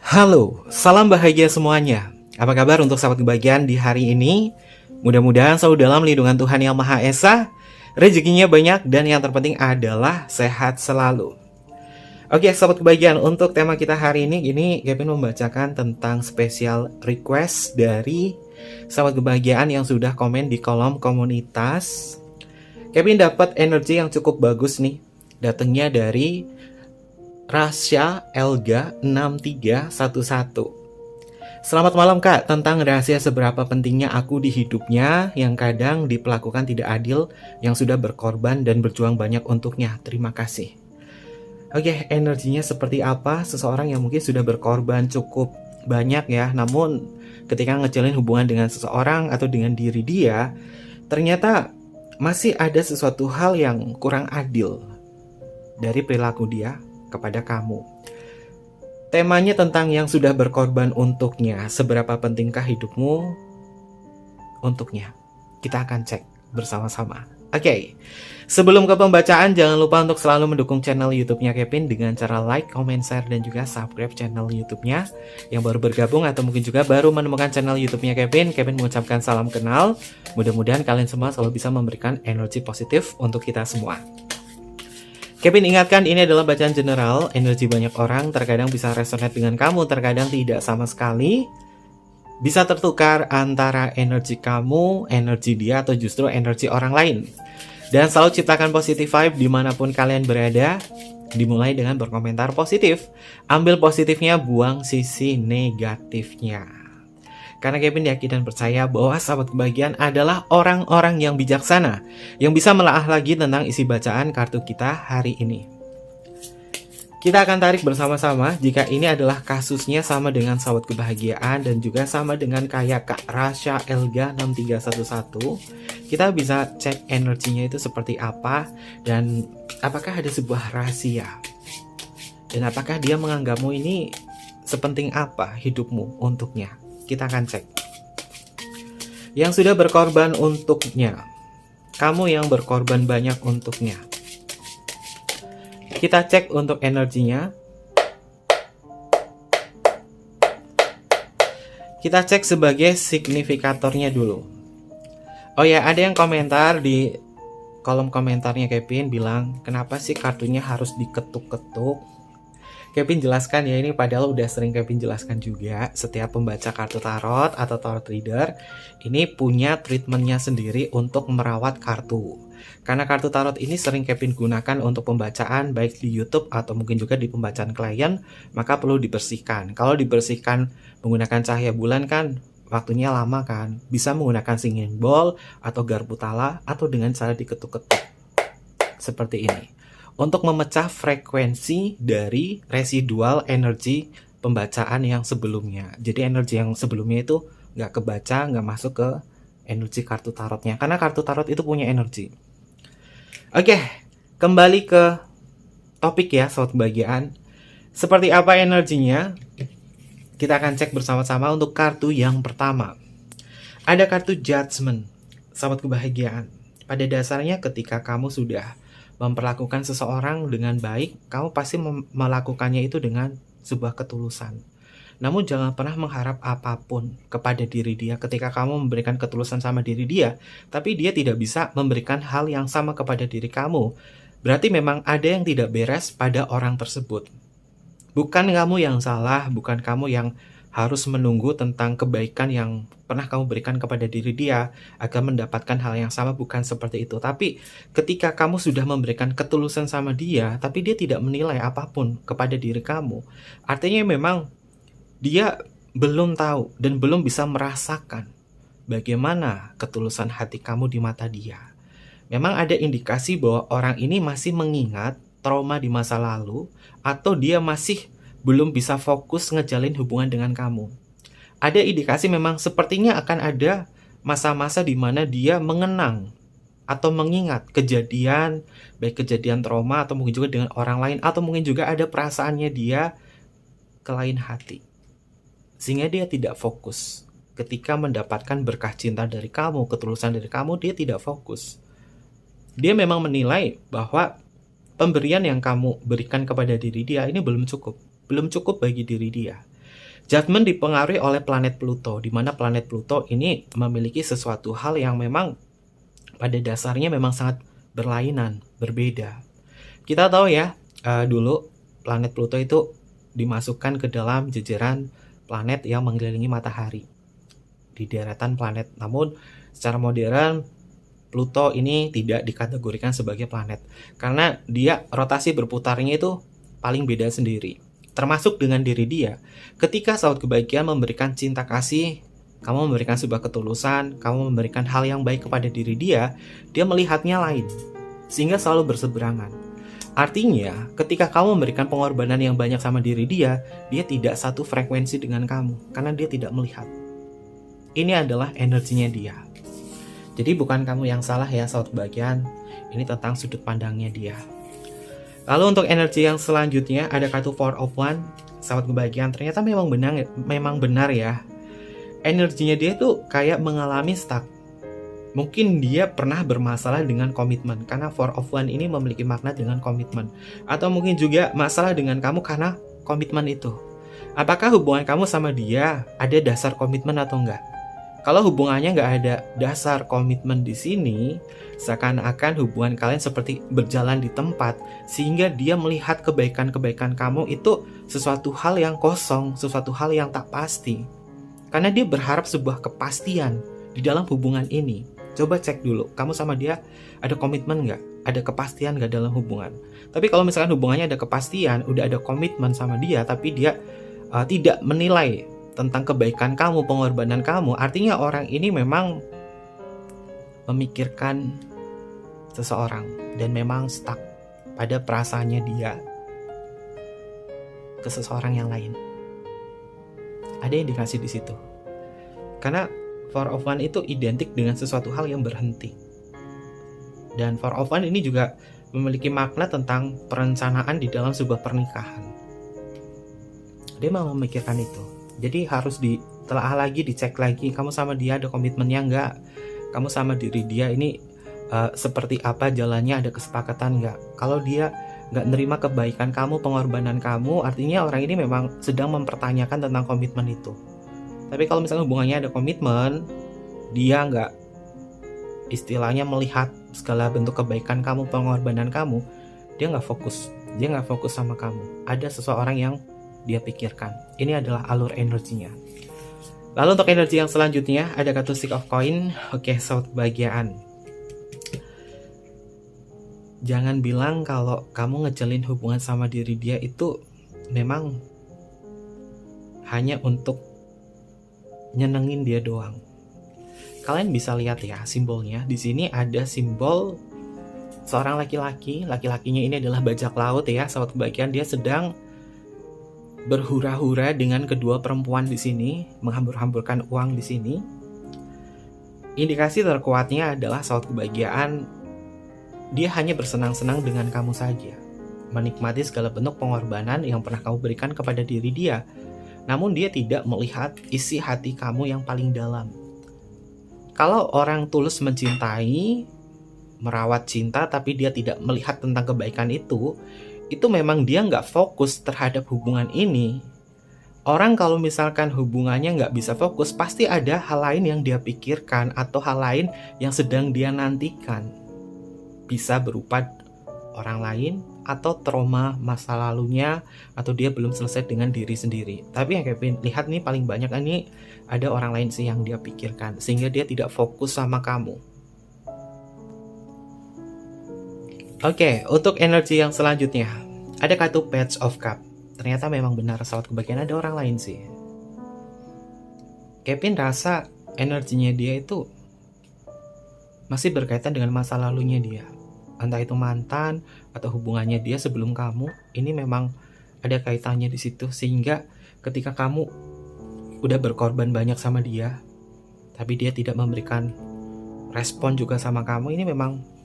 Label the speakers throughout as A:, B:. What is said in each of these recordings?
A: Halo, salam bahagia semuanya. Apa kabar untuk sahabat kebahagiaan di hari ini? Mudah-mudahan selalu dalam lindungan Tuhan Yang Maha Esa, rezekinya banyak dan yang terpenting adalah sehat selalu. Oke, sahabat kebahagiaan, untuk tema kita hari ini Kevin membacakan tentang special request dari sahabat kebahagiaan yang sudah komen di kolom komunitas. Kevin dapat energi yang cukup bagus nih. Datangnya dari Rasya Elga 6311. Selamat malam Kak, tentang rahasia seberapa pentingnya aku di hidupnya yang kadang diperlakukan tidak adil, yang sudah berkorban dan berjuang banyak untuknya. Terima kasih. Oke, energinya seperti apa? Seseorang yang mungkin sudah berkorban cukup banyak ya, namun ketika ngejalin hubungan dengan seseorang atau dengan diri dia, ternyata masih ada sesuatu hal yang kurang adil dari perilaku dia kepada kamu. Temanya tentang yang sudah berkorban untuknya. Seberapa pentingkah hidupmu untuknya? Kita akan cek bersama-sama. Oke, sebelum ke pembacaan, jangan lupa untuk selalu mendukung channel YouTube-nya Kevin dengan cara like, comment, share, dan juga subscribe channel YouTube-nya. Yang baru bergabung atau mungkin juga baru menemukan channel YouTube-nya Kevin mengucapkan salam kenal. Mudah-mudahan kalian semua selalu bisa memberikan energi positif untuk kita semua. Kevin ingatkan, ini adalah bacaan general. Energi banyak orang terkadang bisa resonate dengan kamu, terkadang tidak sama sekali. Bisa tertukar antara energi kamu, energi dia, atau justru energi orang lain. Dan selalu ciptakan positive vibe dimanapun kalian berada. Dimulai dengan berkomentar positif. Ambil positifnya, buang sisi negatifnya. Karena Kevin yakin dan percaya bahwa sahabat kebahagiaan adalah orang-orang yang bijaksana, yang bisa melaah lagi tentang isi bacaan kartu kita hari ini. Kita akan tarik bersama-sama jika ini adalah kasusnya sama dengan sahabat kebahagiaan dan juga sama dengan kayak Kak Rasya Elga 6311. Kita bisa cek energinya itu seperti apa dan apakah ada sebuah rahasia. Dan apakah dia menganggapmu ini sepenting apa hidupmu untuknya. Kita akan cek. Yang sudah berkorban untuknya. Kamu yang berkorban banyak untuknya. Kita cek untuk energinya. Kita cek sebagai signifikatornya dulu. Oh ya, ada yang komentar di kolom komentarnya Kevin bilang, kenapa sih kartunya harus diketuk-ketuk? Kevin jelaskan ya, ini padahal udah sering Kevin jelaskan juga. Setiap pembaca kartu tarot atau tarot reader ini punya treatmentnya sendiri untuk merawat kartu. Karena kartu tarot ini sering Kevin gunakan untuk pembacaan baik di YouTube atau mungkin juga di pembacaan klien, maka perlu dibersihkan. Kalau dibersihkan menggunakan cahaya bulan kan waktunya lama kan. Bisa menggunakan singing bowl atau garpu tala atau dengan cara diketuk-ketuk. Seperti ini. Untuk memecah frekuensi dari residual energi pembacaan yang sebelumnya. Jadi energi yang sebelumnya itu nggak kebaca, nggak masuk ke energi kartu tarotnya. Karena kartu tarot itu punya energi. Oke, kembali ke topik ya, sobat kebahagiaan. Seperti apa energinya? Kita akan cek bersama-sama untuk kartu yang pertama. Ada kartu Judgment, sahabat kebahagiaan. Pada dasarnya ketika kamu sudah memperlakukan seseorang dengan baik, kamu pasti melakukannya itu dengan sebuah ketulusan. Namun jangan pernah mengharap apapun kepada diri dia ketika kamu memberikan ketulusan sama diri dia, tapi dia tidak bisa memberikan hal yang sama kepada diri kamu. Berarti memang ada yang tidak beres pada orang tersebut. Bukan kamu yang salah, bukan kamu yang harus menunggu tentang kebaikan yang pernah kamu berikan kepada diri dia agar mendapatkan hal yang sama, bukan seperti itu. Tapi ketika kamu sudah memberikan ketulusan sama dia, tapi dia tidak menilai apapun kepada diri kamu, artinya memang dia belum tahu dan belum bisa merasakan bagaimana ketulusan hati kamu di mata dia. Memang ada indikasi bahwa orang ini masih mengingat trauma di masa lalu, atau dia masih belum bisa fokus ngejalin hubungan dengan kamu. Ada indikasi memang sepertinya akan ada masa-masa di mana dia mengenang atau mengingat kejadian, baik kejadian trauma atau mungkin juga dengan orang lain, atau mungkin juga ada perasaannya dia ke lain hati. Sehingga dia tidak fokus. Ketika mendapatkan berkah cinta dari kamu, ketulusan dari kamu, dia tidak fokus. Dia memang menilai bahwa pemberian yang kamu berikan kepada diri dia ini belum cukup bagi diri dia. Judgment dipengaruhi oleh planet Pluto, di mana planet Pluto ini memiliki sesuatu hal yang memang pada dasarnya memang sangat berlainan, berbeda. Kita tahu ya, dulu planet Pluto itu dimasukkan ke dalam jajaran planet yang mengelilingi matahari di deretan planet. Namun secara modern Pluto ini tidak dikategorikan sebagai planet karena dia rotasi berputarnya itu paling beda sendiri. Termasuk dengan diri dia. Ketika sahabat kebahagiaan memberikan cinta kasih, kamu memberikan sebuah ketulusan, kamu memberikan hal yang baik kepada diri dia melihatnya lain. Sehingga selalu berseberangan. Artinya, ketika kamu memberikan pengorbanan yang banyak sama diri dia tidak satu frekuensi dengan kamu, karena dia tidak melihat. Ini adalah energinya dia. Jadi bukan kamu yang salah ya sahabat kebahagiaan, ini tentang sudut pandangnya dia. Lalu untuk energi yang selanjutnya, ada kartu Four of Wands, sahabat kebahagiaan, ternyata memang benar ya. Energinya dia tuh kayak mengalami stuck. Mungkin dia pernah bermasalah dengan komitmen, karena Four of Wands ini memiliki makna dengan komitmen. Atau mungkin juga masalah dengan kamu karena komitmen itu. Apakah hubungan kamu sama dia ada dasar komitmen atau enggak? Kalau hubungannya nggak ada dasar komitmen di sini, seakan-akan hubungan kalian seperti berjalan di tempat, sehingga dia melihat kebaikan-kebaikan kamu itu sesuatu hal yang kosong, sesuatu hal yang tak pasti. Karena dia berharap sebuah kepastian di dalam hubungan ini. Coba cek dulu, kamu sama dia ada komitmen nggak? Ada kepastian nggak dalam hubungan? Tapi kalau misalkan hubungannya ada kepastian, udah ada komitmen sama dia, tapi dia tidak menilai tentang kebaikan kamu, pengorbanan kamu, artinya orang ini memang memikirkan seseorang dan memang stuck pada perasaannya dia ke seseorang yang lain. Ada indikasi di situ. Karena Four of Wands itu identik dengan sesuatu hal yang berhenti. Dan Four of Wands ini juga memiliki makna tentang perencanaan di dalam sebuah pernikahan. Dia mau memikirkan itu. Jadi harus ditelaah lagi, dicek lagi, kamu sama dia ada komitmennya enggak? Kamu sama diri dia ini seperti apa jalannya, ada kesepakatan enggak? Kalau dia nggak nerima kebaikan kamu, pengorbanan kamu, artinya orang ini memang sedang mempertanyakan tentang komitmen itu. Tapi kalau misalnya hubungannya ada komitmen, dia nggak istilahnya melihat segala bentuk kebaikan kamu, pengorbanan kamu, dia nggak fokus sama kamu. Ada seseorang yang dia pikirkan. Ini adalah alur energinya. Lalu untuk energi yang selanjutnya ada kartu Six of Coin. Oke, sahabat kebahagiaan. Jangan bilang kalau kamu ngejalin hubungan sama diri dia itu memang hanya untuk nyenengin dia doang. Kalian bisa lihat ya simbolnya. Di sini ada simbol seorang laki-laki. Laki-lakinya ini adalah bajak laut ya, sahabat kebahagiaan. Dia sedang berhura-hura dengan kedua perempuan di sini, menghambur-hamburkan uang di sini. Indikasi terkuatnya adalah sahabat kebahagiaan, dia hanya bersenang-senang dengan kamu saja, menikmati segala bentuk pengorbanan yang pernah kamu berikan kepada diri dia. Namun dia tidak melihat isi hati kamu yang paling dalam. Kalau orang tulus mencintai, merawat cinta, tapi dia tidak melihat tentang kebaikan itu memang dia nggak fokus terhadap hubungan ini. Orang kalau misalkan hubungannya nggak bisa fokus, pasti ada hal lain yang dia pikirkan atau hal lain yang sedang dia nantikan. Bisa berupa orang lain atau trauma masa lalunya, atau dia belum selesai dengan diri sendiri. Tapi yang Kevin lihat nih paling banyak ini ada orang lain sih yang dia pikirkan, sehingga dia tidak fokus sama kamu. Oke, untuk energi yang selanjutnya ada kartu Page of Cup. Ternyata memang benar sahabat kebahagiaan, ada orang lain sih. Kevin rasa energinya dia itu masih berkaitan dengan masa lalunya dia. Entah itu mantan atau hubungannya dia sebelum kamu, ini memang ada kaitannya di situ. Sehingga ketika kamu udah berkorban banyak sama dia, tapi dia tidak memberikan respon juga sama kamu, ini memang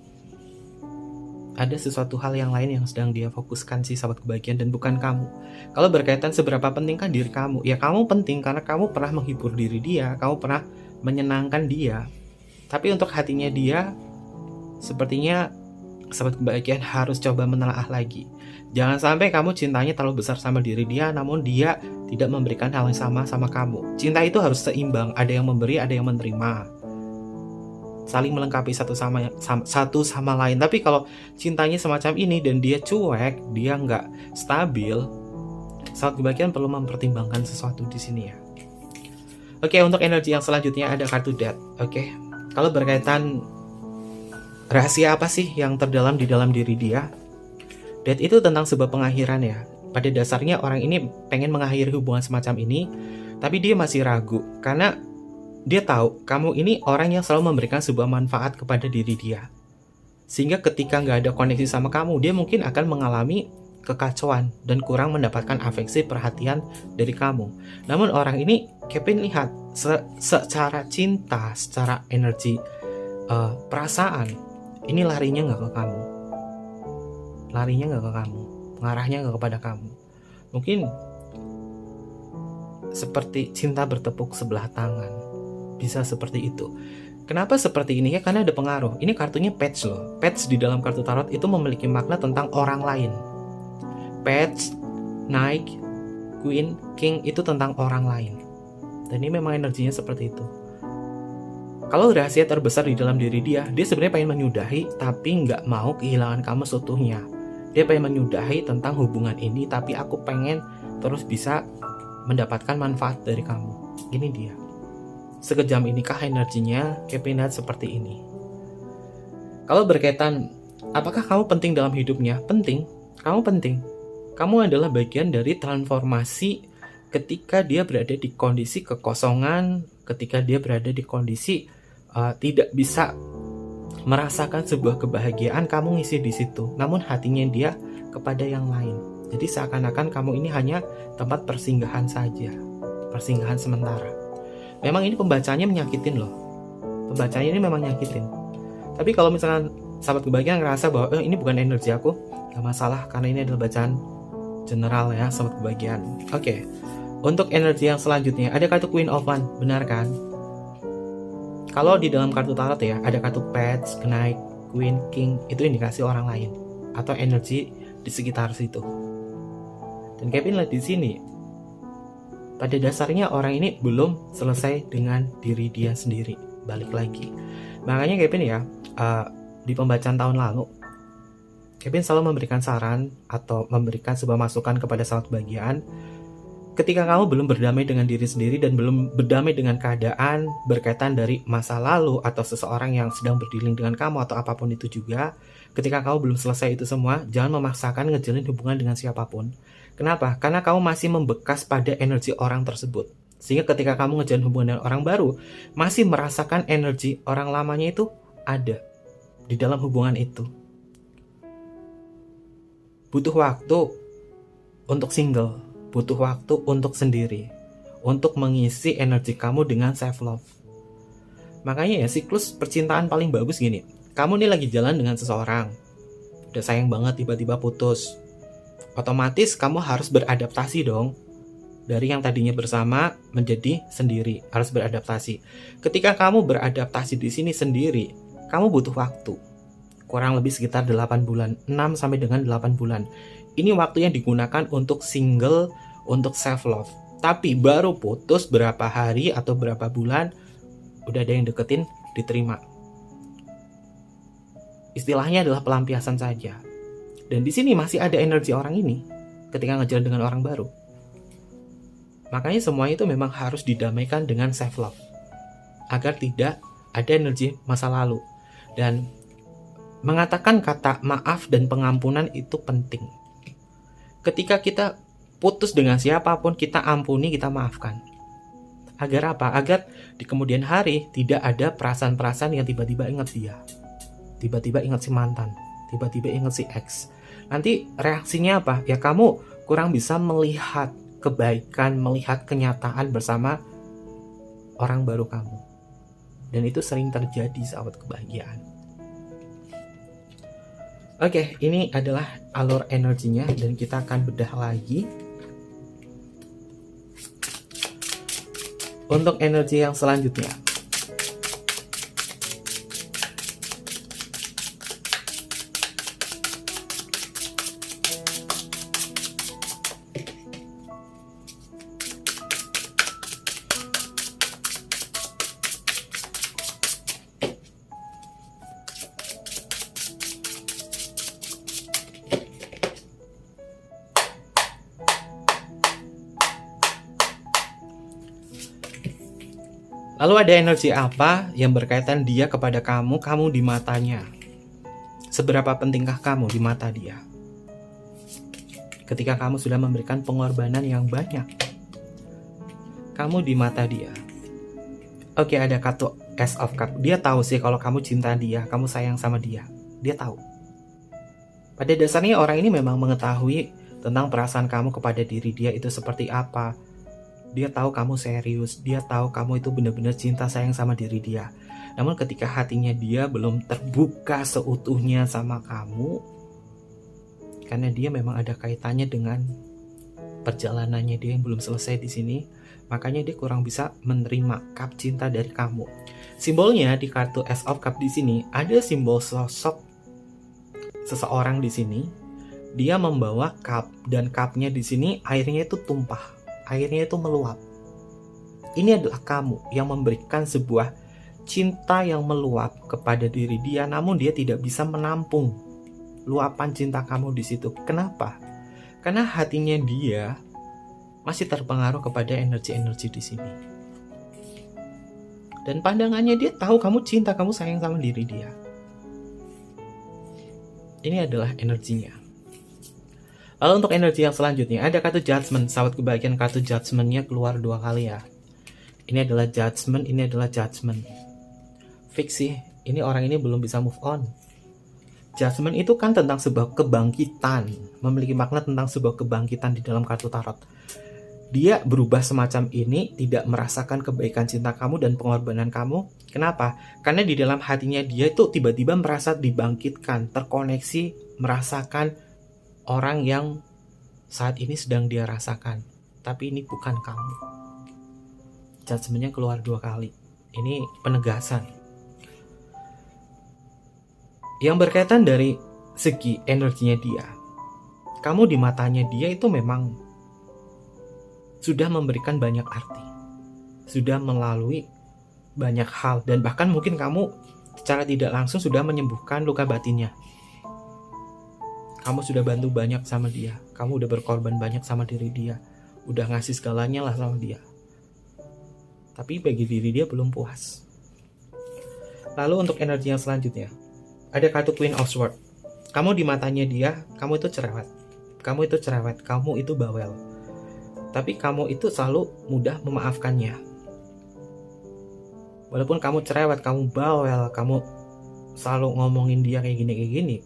A: ada sesuatu hal yang lain yang sedang dia fokuskan sih sahabat kebahagiaan, dan bukan kamu. Kalau berkaitan seberapa penting kan diri kamu, ya kamu penting karena kamu pernah menghibur diri dia, kamu pernah menyenangkan dia. Tapi untuk hatinya dia, sepertinya sahabat kebahagiaan harus coba menelaah lagi. Jangan sampai kamu cintanya terlalu besar sama diri dia, namun dia tidak memberikan hal yang sama sama kamu. Cinta itu harus seimbang, ada yang memberi, ada yang menerima, saling melengkapi satu sama lain. Tapi kalau cintanya semacam ini dan dia cuek, dia nggak stabil, sahabat kebahagiaan perlu mempertimbangkan sesuatu di sini ya. Oke, untuk energi yang selanjutnya ada kartu Death. Oke, kalau berkaitan rahasia apa sih yang terdalam di dalam diri dia? Death itu tentang sebuah pengakhiran ya. Pada dasarnya orang ini pengen mengakhiri hubungan semacam ini, tapi dia masih ragu karena dia tahu kamu ini orang yang selalu memberikan sebuah manfaat kepada diri dia. Sehingga ketika nggak ada koneksi sama kamu, dia mungkin akan mengalami kekacauan dan kurang mendapatkan afeksi perhatian dari kamu. Namun orang ini Kevin lihat secara cinta, secara energi, perasaan, ini larinya nggak ke kamu, mengarahnya nggak kepada kamu. Mungkin seperti cinta bertepuk sebelah tangan, bisa seperti itu. Kenapa seperti ini ya? Karena ada pengaruh. Ini kartunya Page loh. Page di dalam kartu tarot itu memiliki makna tentang orang lain. Page, Knight, Queen, King itu tentang orang lain. Dan ini memang energinya seperti itu. Kalau rahasia terbesar di dalam diri dia sebenarnya pengen menyudahi tapi nggak mau kehilangan kamu seutuhnya. Dia pengen menyudahi tentang hubungan ini, tapi aku pengen terus bisa mendapatkan manfaat dari kamu. Ini dia. Sekejam inikah energinya? Kevin lihat seperti ini. Kalau berkaitan, apakah kamu penting dalam hidupnya? Penting. Kamu penting. Kamu adalah bagian dari transformasi ketika dia berada di kondisi kekosongan, ketika dia berada di kondisi tidak bisa merasakan sebuah kebahagiaan, kamu ngisi di situ. Namun hatinya dia kepada yang lain. Jadi seakan-akan kamu ini hanya tempat persinggahan saja, persinggahan sementara. Memang ini pembacanya menyakitin loh. Pembacanya ini memang nyakitin. Tapi kalau misalkan sahabat kebahagiaan ngerasa bahwa ini bukan energi aku, gak masalah karena ini adalah bacaan general ya sahabat kebahagiaan. Oke. Untuk energi yang selanjutnya ada kartu Queen of Wands, benar kan? Kalau di dalam kartu tarot ya ada kartu Page, Knight, Queen, King, itu indikasi orang lain atau energi di sekitar situ. Dan Kevin lihat di sini, pada dasarnya orang ini belum selesai dengan diri dia sendiri. Balik lagi. Makanya Kevin ya, di pembacaan tahun lalu, Kevin selalu memberikan saran atau memberikan sebuah masukan kepada sahabat kebahagiaan. Ketika kamu belum berdamai dengan diri sendiri dan belum berdamai dengan keadaan berkaitan dari masa lalu atau seseorang yang sedang berdealing dengan kamu atau apapun itu juga, ketika kamu belum selesai itu semua, jangan memaksakan ngejalin hubungan dengan siapapun. Kenapa? Karena kamu masih membekas pada energi orang tersebut. Sehingga ketika kamu ngejalin hubungan dengan orang baru, masih merasakan energi orang lamanya itu ada di dalam hubungan itu. Butuh waktu untuk single, butuh waktu untuk sendiri, untuk mengisi energi kamu dengan self love. Makanya ya siklus percintaan paling bagus gini. Kamu nih lagi jalan dengan seseorang, udah sayang banget tiba-tiba putus. Otomatis kamu harus beradaptasi dong. Dari yang tadinya bersama menjadi sendiri, harus beradaptasi. Ketika kamu beradaptasi di sini sendiri, kamu butuh waktu. Kurang lebih sekitar 8 bulan, 6 sampai dengan 8 bulan. Ini waktu yang digunakan untuk single, untuk self love. Tapi baru putus berapa hari atau berapa bulan, udah ada yang deketin, diterima. Istilahnya adalah pelampiasan saja. Dan di sini masih ada energi orang ini ketika ngejalan dengan orang baru. Makanya semuanya itu memang harus didamaikan dengan self love agar tidak ada energi masa lalu. Dan mengatakan kata maaf dan pengampunan itu penting. Ketika kita putus dengan siapapun, kita ampuni, kita maafkan. Agar apa? Agar di kemudian hari tidak ada perasaan-perasaan yang tiba-tiba ingat dia, tiba-tiba ingat si mantan, tiba-tiba ingat si ex. Nanti reaksinya apa? Ya kamu kurang bisa melihat kebaikan, melihat kenyataan bersama orang baru kamu. Dan itu sering terjadi sahabat kebahagiaan. Oke, ini adalah alur energinya dan kita akan bedah lagi. Untuk energi yang selanjutnya, Lalu ada energi apa yang berkaitan dia kepada kamu, kamu di matanya? Seberapa pentingkah kamu di mata dia? Ketika kamu sudah memberikan pengorbanan yang banyak, kamu di mata dia. Oke, ada kartu Ace of Cup. Dia tahu sih kalau kamu cinta dia, kamu sayang sama dia. Dia tahu. Pada dasarnya orang ini memang mengetahui tentang perasaan kamu kepada diri dia itu seperti apa. Dia tahu kamu serius, dia tahu kamu itu benar-benar cinta sayang sama diri dia. Namun ketika hatinya dia belum terbuka seutuhnya sama kamu, karena dia memang ada kaitannya dengan perjalanannya dia yang belum selesai di sini, makanya dia kurang bisa menerima cup cinta dari kamu. Simbolnya di kartu Ace of Cup di sini ada simbol sosok seseorang di sini. Dia membawa cup dan cupnya di sini airnya itu tumpah. Airnya itu meluap. Ini adalah kamu yang memberikan sebuah cinta yang meluap kepada diri dia, namun dia tidak bisa menampung luapan cinta kamu di situ. Kenapa? Karena hatinya dia masih terpengaruh kepada energi-energi di sini. Dan pandangannya dia tahu kamu cinta, kamu sayang sama diri dia. Ini adalah energinya. Lalu untuk energi yang selanjutnya, ada kartu Judgment. Sahabat kebahagiaan, kartu Judgment-nya keluar 2 kali ya. Ini adalah Judgment, ini adalah Judgment. Fix sih, ini orang ini belum bisa move on. Judgment itu kan tentang sebuah kebangkitan, memiliki makna tentang sebuah kebangkitan di dalam kartu tarot. Dia berubah semacam ini, tidak merasakan kebaikan cinta kamu dan pengorbanan kamu. Kenapa? Karena di dalam hatinya dia itu tiba-tiba merasa dibangkitkan, terkoneksi, merasakan orang yang saat ini sedang dia rasakan. Tapi ini bukan kamu. Judgment-nya keluar 2 kali. Ini penegasan. Yang berkaitan dari segi energinya dia. Kamu di matanya dia itu memang sudah memberikan banyak arti. Sudah melalui banyak hal. Dan bahkan mungkin kamu secara tidak langsung sudah menyembuhkan luka batinnya. Kamu sudah bantu banyak sama dia. Kamu udah berkorban banyak sama diri dia. Udah ngasih segalanya lah sama dia. Tapi bagi diri dia belum puas. Lalu untuk energi yang selanjutnya, ada kartu Queen of Swords. Kamu di matanya dia, kamu itu cerewet. Kamu itu cerewet, kamu itu bawel. Tapi kamu itu selalu mudah memaafkannya. Walaupun kamu cerewet, kamu bawel, kamu selalu ngomongin dia kayak gini.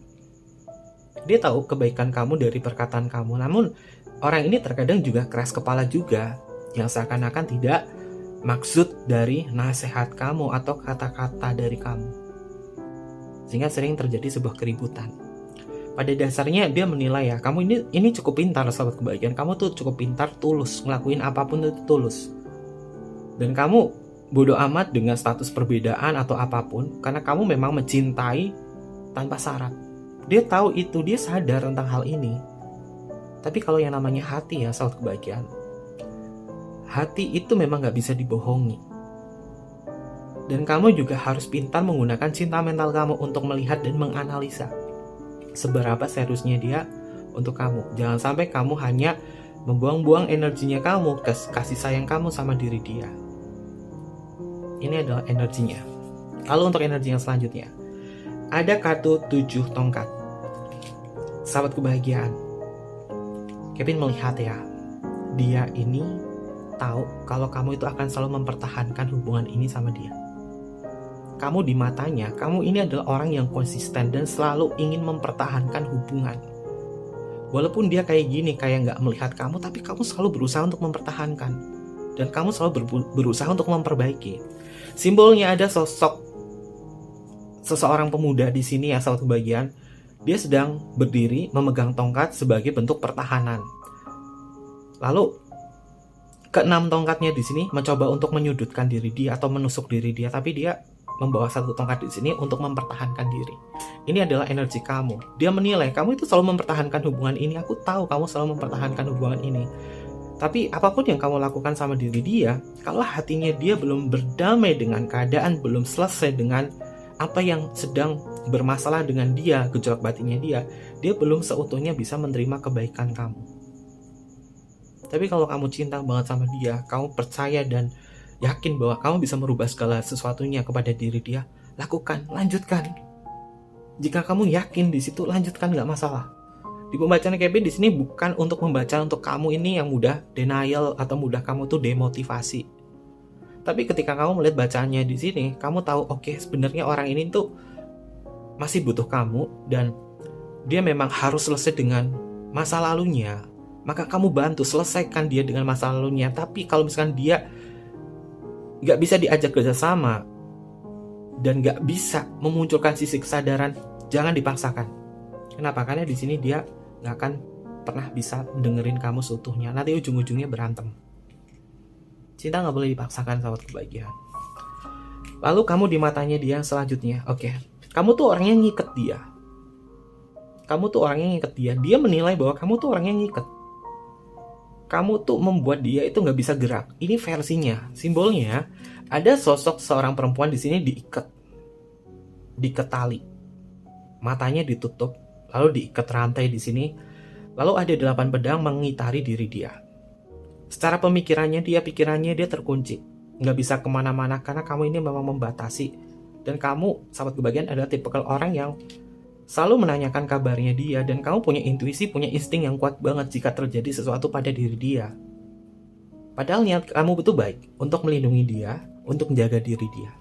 A: Dia tahu kebaikan kamu dari perkataan kamu. Namun orang ini terkadang juga keras kepala juga, yang seakan-akan tidak maksud dari nasihat kamu atau kata-kata dari kamu, sehingga sering terjadi sebuah keributan. Pada dasarnya dia menilai ya, kamu ini cukup pintar sahabat kebahagiaan. Kamu tuh cukup pintar, tulus, ngelakuin apapun itu tulus. Dan kamu bodoh amat dengan status perbedaan atau apapun, karena kamu memang mencintai tanpa syarat. Dia tahu itu, dia sadar tentang hal ini. Tapi kalau yang namanya hati ya sahabat kebahagiaan, hati itu memang gak bisa dibohongi. Dan kamu juga harus pintar menggunakan cinta mental kamu untuk melihat dan menganalisa seberapa seriusnya dia untuk kamu. Jangan sampai kamu hanya membuang-buang energinya kamu, kasih sayang kamu sama diri dia. Ini adalah energinya. Lalu untuk energi yang selanjutnya, ada kartu 7 tongkat. Sahabat kebahagiaan, Kevin melihat ya, dia ini tahu kalau kamu itu akan selalu mempertahankan hubungan ini sama dia. Kamu di matanya, kamu ini adalah orang yang konsisten dan selalu ingin mempertahankan hubungan. Walaupun dia kayak gini, kayak gak melihat kamu, tapi kamu selalu berusaha untuk mempertahankan. Dan kamu selalu berusaha untuk memperbaiki. Simbolnya ada sosok seseorang pemuda di sini ya sahabat kebahagiaan. Dia sedang berdiri memegang tongkat sebagai bentuk pertahanan. Lalu ke-6 tongkatnya di sini mencoba untuk menyudutkan diri dia atau menusuk diri dia, tapi dia membawa 1 tongkat di sini untuk mempertahankan diri. Ini adalah energi kamu. Dia menilai kamu itu selalu mempertahankan hubungan ini. Aku tahu kamu selalu mempertahankan hubungan ini. Tapi apapun yang kamu lakukan sama diri dia, kalau hatinya dia belum berdamai dengan keadaan, belum selesai dengan apa yang sedang bermasalah dengan dia, gejolak batinnya dia belum seutuhnya bisa menerima kebaikan kamu. Tapi kalau kamu cinta banget sama dia, kamu percaya dan yakin bahwa kamu bisa merubah segala sesuatunya kepada diri dia, lakukan, lanjutkan. Jika kamu yakin di situ, lanjutkan, nggak masalah. Di pembacaan Kevin di sini bukan untuk membaca untuk kamu ini yang mudah denial atau mudah kamu tuh demotivasi. Tapi ketika kamu melihat bacaannya di sini, kamu tahu oke, sebenarnya orang ini tuh masih butuh kamu dan dia memang harus selesai dengan masa lalunya. Maka kamu bantu selesaikan dia dengan masa lalunya. Tapi kalau misalkan dia nggak bisa diajak kerjasama dan nggak bisa memunculkan sisi kesadaran, jangan dipaksakan. Kenapa? Karena di sini dia nggak akan pernah bisa dengerin kamu seutuhnya. Nanti ujung-ujungnya berantem. Cinta nggak boleh dipaksakan, sahabat kebahagiaan. Lalu kamu di matanya dia selanjutnya, oke, kamu tuh orangnya ngiket dia. Kamu tuh orangnya ngiket dia. Dia menilai bahwa kamu tuh orangnya ngiket. Kamu tuh membuat dia itu nggak bisa gerak. Ini versinya, simbolnya ada sosok seorang perempuan di sini diikat tali, matanya ditutup, lalu diikat rantai di sini, lalu ada 8 pedang mengitari diri dia. Secara pikirannya dia terkunci, nggak bisa kemana-mana karena kamu ini memang membatasi. Dan kamu, sahabat kebahagiaan, adalah tipikal orang yang selalu menanyakan kabarnya dia, dan kamu punya intuisi, punya insting yang kuat banget jika terjadi sesuatu pada diri dia. Padahal niat kamu betul baik untuk melindungi dia, untuk menjaga diri dia.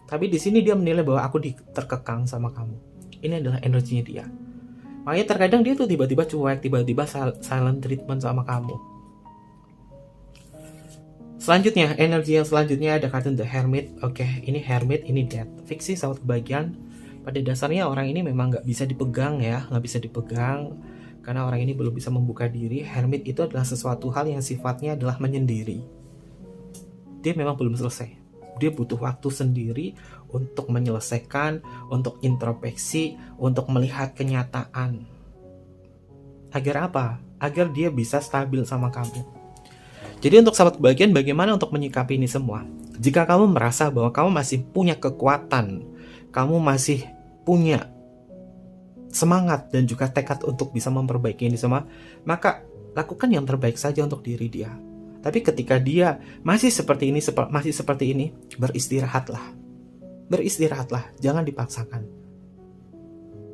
A: Tapi di sini dia menilai bahwa aku terkekang sama kamu. Ini adalah energinya dia. Makanya terkadang dia tuh tiba-tiba cuek, tiba-tiba silent treatment sama kamu. Selanjutnya, energi yang selanjutnya ada kartu The Hermit. Oke, ini Hermit, ini Death. Fiksi, sahabat kebahagiaan. Pada dasarnya orang ini memang nggak bisa dipegang ya, nggak bisa dipegang karena orang ini belum bisa membuka diri. Hermit itu adalah sesuatu hal yang sifatnya adalah menyendiri. Dia memang belum selesai. Dia butuh waktu sendiri untuk menyelesaikan, untuk introspeksi, untuk melihat kenyataan. Agar apa? Agar dia bisa stabil sama kamu. Jadi untuk sahabat kebahagiaan, bagaimana untuk menyikapi ini semua? Jika kamu merasa bahwa kamu masih punya kekuatan, kamu masih punya semangat dan juga tekad untuk bisa memperbaiki ini semua, maka lakukan yang terbaik saja untuk diri dia. Tapi ketika dia masih seperti ini, beristirahatlah. Beristirahatlah, jangan dipaksakan.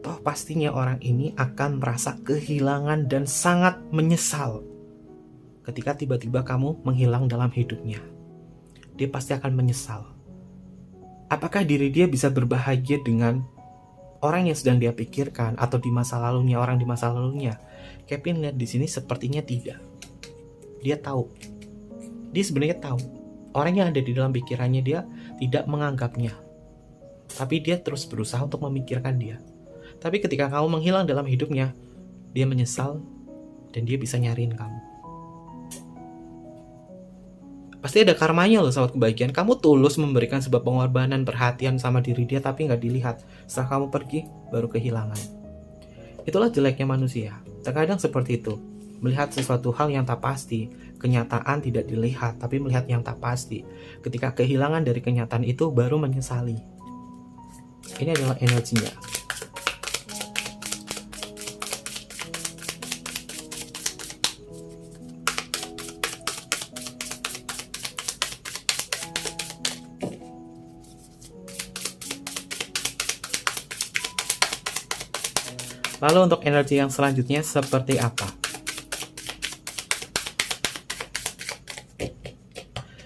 A: Toh pastinya orang ini akan merasa kehilangan dan sangat menyesal ketika tiba-tiba kamu menghilang dalam hidupnya. Dia pasti akan menyesal. Apakah diri dia bisa berbahagia dengan orang yang sedang dia pikirkan atau di masa lalunya, orang di masa lalunya? Kevin lihat di sini sepertinya tidak. Dia tahu. Dia sebenarnya tahu. Orang yang ada di dalam pikirannya dia tidak menganggapnya. Tapi dia terus berusaha untuk memikirkan dia. Tapi ketika kamu menghilang dalam hidupnya, dia menyesal dan dia bisa nyariin kamu. Pasti ada karmanya loh, sahabat kebahagiaan. Kamu tulus memberikan sebuah pengorbanan, perhatian sama diri dia, tapi nggak dilihat. Setelah kamu pergi, baru kehilangan. Itulah jeleknya manusia. Terkadang seperti itu. Melihat sesuatu hal yang tak pasti. Kenyataan tidak dilihat, tapi melihat yang tak pasti. Ketika kehilangan dari kenyataan itu, baru menyesali. Ini adalah energinya. Lalu untuk energi yang selanjutnya seperti apa?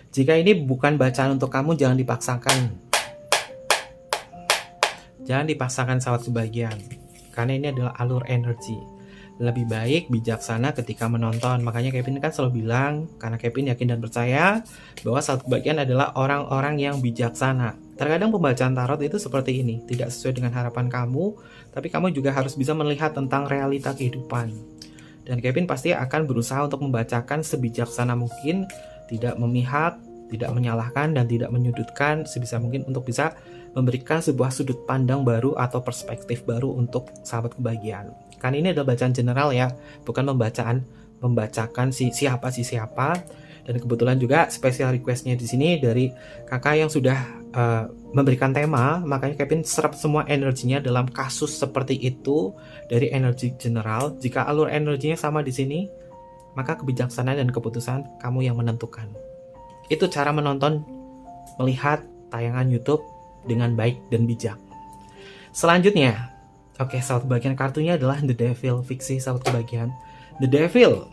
A: Jika ini bukan bacaan untuk kamu, jangan dipaksakan. Jangan dipaksakan, sahabat kebahagiaan. Karena ini adalah alur energi. Lebih baik bijaksana ketika menonton. Makanya Kevin kan selalu bilang, karena Kevin yakin dan percaya bahwa sahabat kebahagiaan adalah orang-orang yang bijaksana. Terkadang pembacaan tarot itu seperti ini, tidak sesuai dengan harapan kamu, tapi kamu juga harus bisa melihat tentang realita kehidupan. Dan Kevin pasti akan berusaha untuk membacakan sebijaksana mungkin, tidak memihak, tidak menyalahkan, dan tidak menyudutkan, sebisa mungkin untuk bisa memberikan sebuah sudut pandang baru atau perspektif baru untuk sahabat kebahagiaan. Kan ini adalah bacaan general ya, bukan membacakan siapa. Dan kebetulan juga special requestnya di sini dari kakak yang sudah memberikan tema, makanya Kevin serap semua energinya dalam kasus seperti itu dari energi general. Jika alur energinya sama di sini, maka kebijaksanaan dan keputusan kamu yang menentukan. Itu cara menonton melihat tayangan YouTube dengan baik dan bijak. Selanjutnya, sahabat kebahagiaan, kartunya adalah The Devil, fiksi sahabat kebahagiaan. The Devil,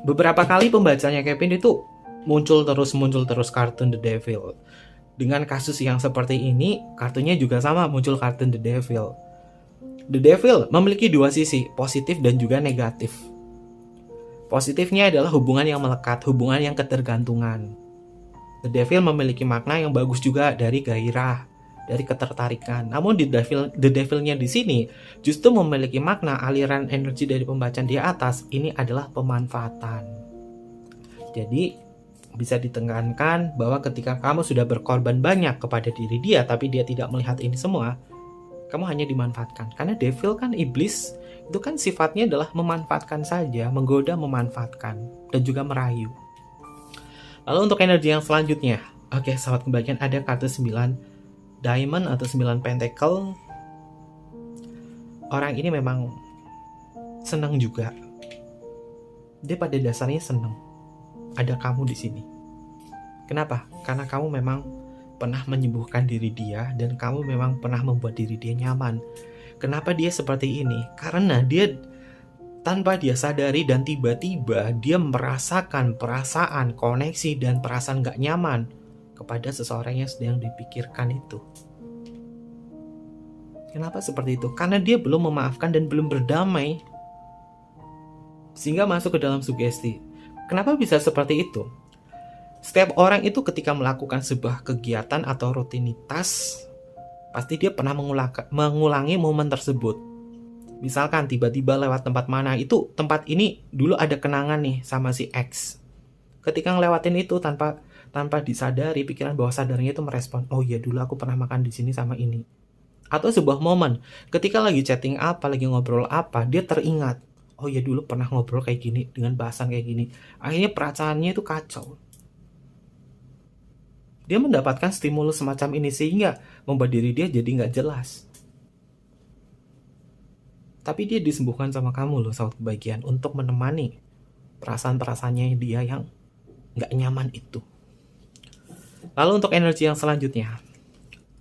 A: beberapa kali pembacanya Kevin itu muncul terus kartun The Devil. Dengan kasus yang seperti ini, kartunya juga sama, muncul kartun The Devil. The Devil memiliki dua sisi, positif dan juga negatif. Positifnya adalah hubungan yang melekat, hubungan yang ketergantungan. The Devil memiliki makna yang bagus juga dari gairah, dari ketertarikan. Namun The Devil-nya di sini justru memiliki makna aliran energi dari pembacaan di atas ini adalah pemanfaatan. Jadi bisa ditekankan bahwa ketika kamu sudah berkorban banyak kepada diri dia, tapi dia tidak melihat ini semua, kamu hanya dimanfaatkan. Karena devil kan iblis, itu kan sifatnya adalah memanfaatkan saja, menggoda, memanfaatkan, dan juga merayu. Lalu untuk energi yang selanjutnya, sahabat kebahagiaan, ada kartu 9 diamond atau 9 pentacle. Orang ini memang senang juga. Dia pada dasarnya senang ada kamu di sini. Kenapa? Karena kamu memang pernah menyembuhkan diri dia dan kamu memang pernah membuat diri dia nyaman. Kenapa dia seperti ini? Karena dia tanpa dia sadari dan tiba-tiba dia merasakan perasaan, koneksi, dan perasaan gak nyaman kepada seseorang yang sedang dipikirkan itu. Kenapa seperti itu? Karena dia belum memaafkan dan belum berdamai, sehingga masuk ke dalam sugesti. Kenapa bisa seperti itu? Setiap orang itu ketika melakukan sebuah kegiatan atau rutinitas, pasti dia pernah mengulangi momen tersebut. Misalkan tiba-tiba lewat tempat mana, itu tempat ini dulu ada kenangan nih sama si X. Ketika ngelewatin itu tanpa disadari, pikiran bawah sadarnya itu merespon, oh iya dulu aku pernah makan di sini sama ini. Atau sebuah momen, ketika lagi chatting apa, lagi ngobrol apa, dia teringat, oh iya dulu pernah ngobrol kayak gini, dengan bahasan kayak gini. Akhirnya perasaannya itu kacau. Dia mendapatkan stimulus semacam ini sehingga membuat diri dia jadi nggak jelas. Tapi dia disembuhkan sama kamu loh, sahabat kebahagiaan, untuk menemani perasaan-perasaannya dia yang nggak nyaman itu. Lalu untuk energi yang selanjutnya,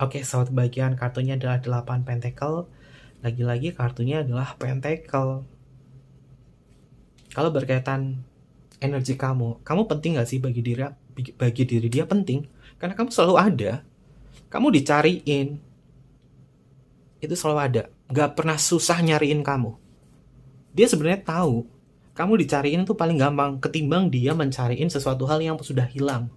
A: sahabat kebahagiaan, kartunya adalah 8 pentacle. Lagi-lagi kartunya adalah pentacle. Kalau berkaitan energi kamu penting gak sih bagi diri dia? Penting. Karena kamu selalu ada. Kamu dicariin. Itu selalu ada. Gak pernah susah nyariin kamu. Dia sebenarnya tahu kamu dicariin itu paling gampang ketimbang dia mencariin sesuatu hal yang sudah hilang.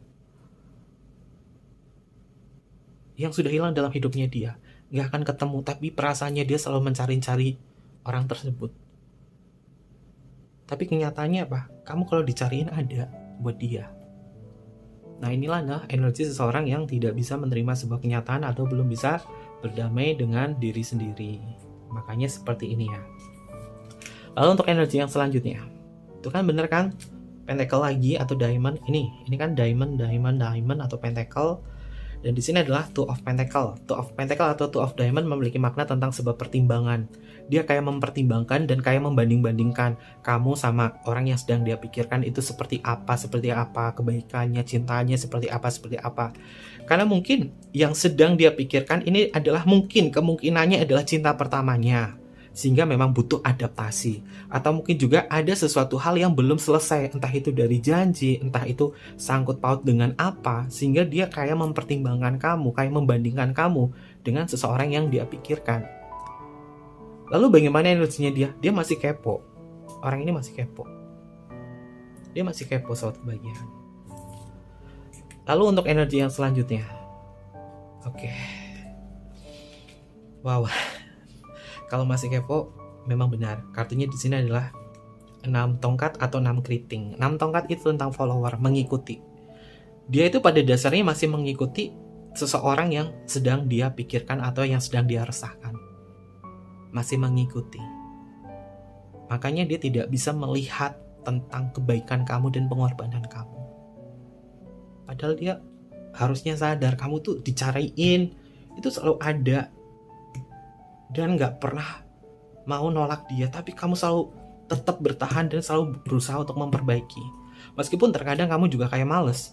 A: Yang sudah hilang dalam hidupnya dia. Gak akan ketemu. Tapi perasaannya dia selalu mencari-cari orang tersebut. Tapi kenyataannya apa? Kamu kalau dicariin ada buat dia. Nah inilah energi seseorang yang tidak bisa menerima sebuah kenyataan atau belum bisa berdamai dengan diri sendiri. Makanya seperti ini ya. Lalu untuk energi yang selanjutnya, itu kan bener kan? Pentacle lagi atau diamond. Ini kan diamond atau pentacle. Dan di sini adalah Two of Pentacle. Two of Pentacle atau Two of Diamond memiliki makna tentang sebuah pertimbangan. Dia kayak mempertimbangkan dan kayak membanding-bandingkan kamu sama orang yang sedang dia pikirkan itu seperti apa, kebaikannya, cintanya seperti apa. Karena mungkin yang sedang dia pikirkan ini adalah kemungkinannya adalah cinta pertamanya. Sehingga memang butuh adaptasi. Atau mungkin juga ada sesuatu hal yang belum selesai, entah itu dari janji, entah itu sangkut paut dengan apa, sehingga dia kayak mempertimbangkan kamu, kayak membandingkan kamu dengan seseorang yang dia pikirkan. Lalu bagaimana energinya dia? Dia masih kepo. Orang ini masih kepo. Dia masih kepo soal kebahagiaan. Lalu untuk energi yang selanjutnya. Wow. Kalau masih kepo, memang benar. Kartunya di sini adalah 6 tongkat atau 6 keriting. 6 tongkat itu tentang follower, mengikuti. Dia itu pada dasarnya masih mengikuti seseorang yang sedang dia pikirkan atau yang sedang dia resahkan. Masih mengikuti. Makanya dia tidak bisa melihat tentang kebaikan kamu dan pengorbanan kamu. Padahal dia harusnya sadar kamu tuh dicariin, itu selalu ada. Dan gak pernah mau nolak dia, tapi kamu selalu tetap bertahan dan selalu berusaha untuk memperbaiki. Meskipun terkadang kamu juga kayak males,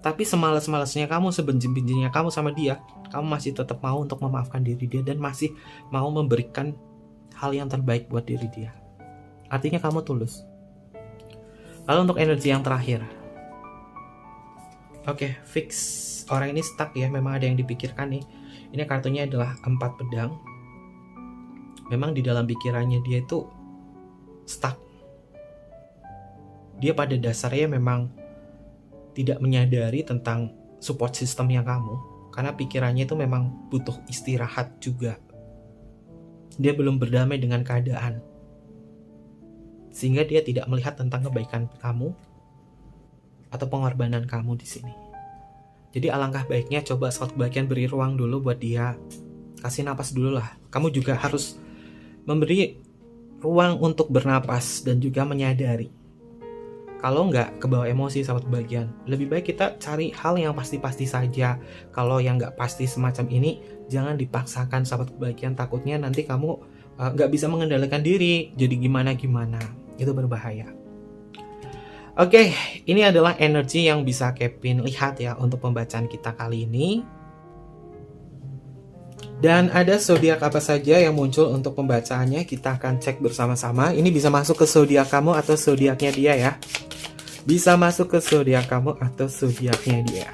A: Tapi semalas-malasnya kamu, sebenci-bencinya kamu sama dia, kamu masih tetap mau untuk memaafkan diri dia dan masih mau memberikan hal yang terbaik buat diri dia. Artinya kamu tulus. Lalu untuk energi yang terakhir. Oke, fix. Orang ini stuck ya, memang ada yang dipikirkan nih. Ini kartunya adalah 4 pedang. Memang di dalam pikirannya dia itu stuck. Dia pada dasarnya memang tidak menyadari tentang support systemnya kamu. Karena pikirannya itu memang butuh istirahat juga. Dia belum berdamai dengan keadaan. Sehingga dia tidak melihat tentang kebaikan kamu atau pengorbanan kamu di sini. Jadi alangkah baiknya coba saat bagian beri ruang dulu buat dia. Kasih napas dulu lah. Kamu juga harus memberi ruang untuk bernapas dan juga menyadari. Kalau nggak kebawa emosi sahabat bagian, lebih baik kita cari hal yang pasti-pasti saja. Kalau yang nggak pasti semacam ini, jangan dipaksakan sahabat bagian. Takutnya nanti kamu nggak bisa mengendalikan diri, jadi gimana-gimana. Itu berbahaya. Oke, ini adalah energi yang bisa Kevin lihat ya untuk pembacaan kita kali ini. Dan ada zodiak apa saja yang muncul untuk pembacaannya, kita akan cek bersama-sama. Ini bisa masuk ke zodiak kamu atau zodiaknya dia ya. Bisa masuk ke zodiak kamu atau zodiaknya dia.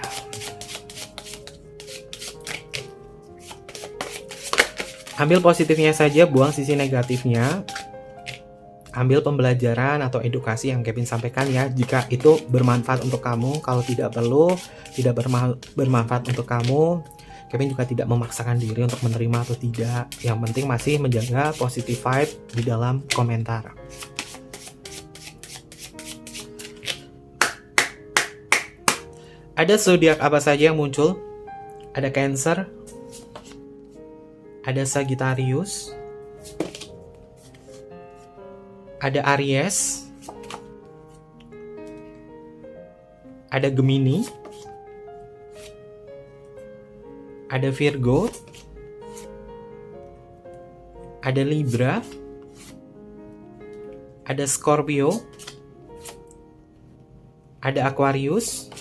A: Ambil positifnya saja, buang sisi negatifnya. Ambil pembelajaran atau edukasi yang Kevin sampaikan ya, jika itu bermanfaat untuk kamu. Kalau tidak perlu, tidak bermanfaat untuk kamu, Kevin juga tidak memaksakan diri untuk menerima atau tidak. Yang penting masih menjaga positive vibe di dalam komentar. Ada zodiak apa saja yang muncul? Ada Cancer, ada Sagittarius, ada Aries, ada Gemini, ada Virgo, ada Libra, ada Scorpio, ada Aquarius,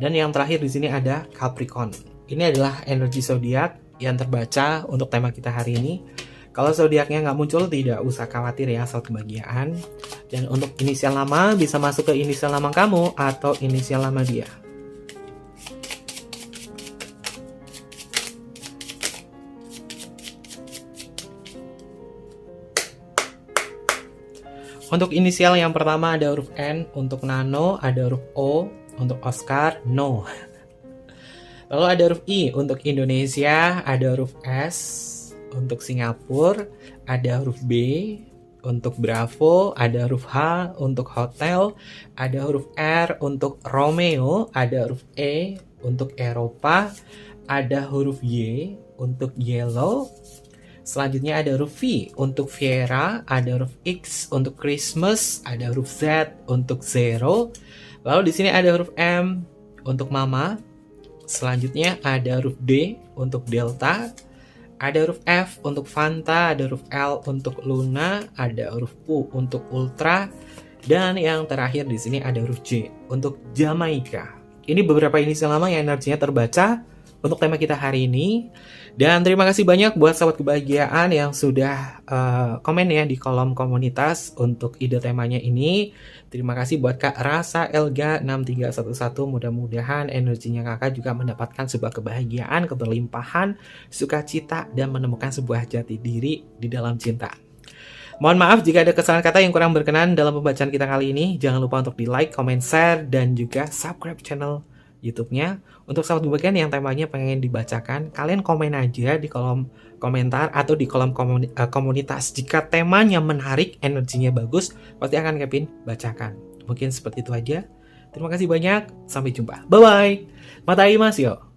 A: dan yang terakhir di sini ada Capricorn. Ini adalah energi zodiak yang terbaca untuk tema kita hari ini. Kalau zodiaknya nggak muncul, tidak usah khawatir ya soal kebahagiaan. Dan untuk inisial nama, bisa masuk ke inisial nama kamu atau inisial nama dia. Untuk inisial yang pertama ada huruf N, untuk Nano ada huruf O, untuk Oscar, No. Lalu ada huruf I, untuk Indonesia ada huruf S, untuk Singapura ada huruf B, untuk Bravo ada huruf H, untuk Hotel ada huruf R, untuk Romeo ada huruf E, untuk Eropa ada huruf Y, untuk Yellow. Selanjutnya ada huruf V, untuk Viera ada huruf X, untuk Christmas ada huruf Z, untuk Zero. Lalu di sini ada huruf M untuk Mama. Selanjutnya ada huruf D untuk Delta. Ada huruf F untuk Fanta, ada huruf L untuk Luna, ada huruf U untuk Ultra, dan yang terakhir di sini ada huruf J untuk Jamaika. Ini beberapa inisial nama yang energinya terbaca untuk tema kita hari ini. Dan terima kasih banyak buat sahabat kebahagiaan yang sudah komen ya di kolom komunitas untuk ide temanya ini. Terima kasih buat Kak Rasa Elga 6311. Mudah-mudahan energinya kakak juga mendapatkan sebuah kebahagiaan, keberlimpahan, sukacita, dan menemukan sebuah jati diri di dalam cinta. Mohon maaf jika ada kesalahan kata yang kurang berkenan dalam pembacaan kita kali ini. Jangan lupa untuk di like, comment, share, dan juga subscribe channel YouTube-nya. Untuk sahabat kebahagiaan yang temanya pengen dibacakan, kalian komen aja di kolom komentar atau di kolom komunitas. Jika temanya menarik, energinya bagus, pasti akan Kevin bacakan. Mungkin seperti itu aja. Terima kasih banyak, sampai jumpa. Bye-bye. Matai mas yo.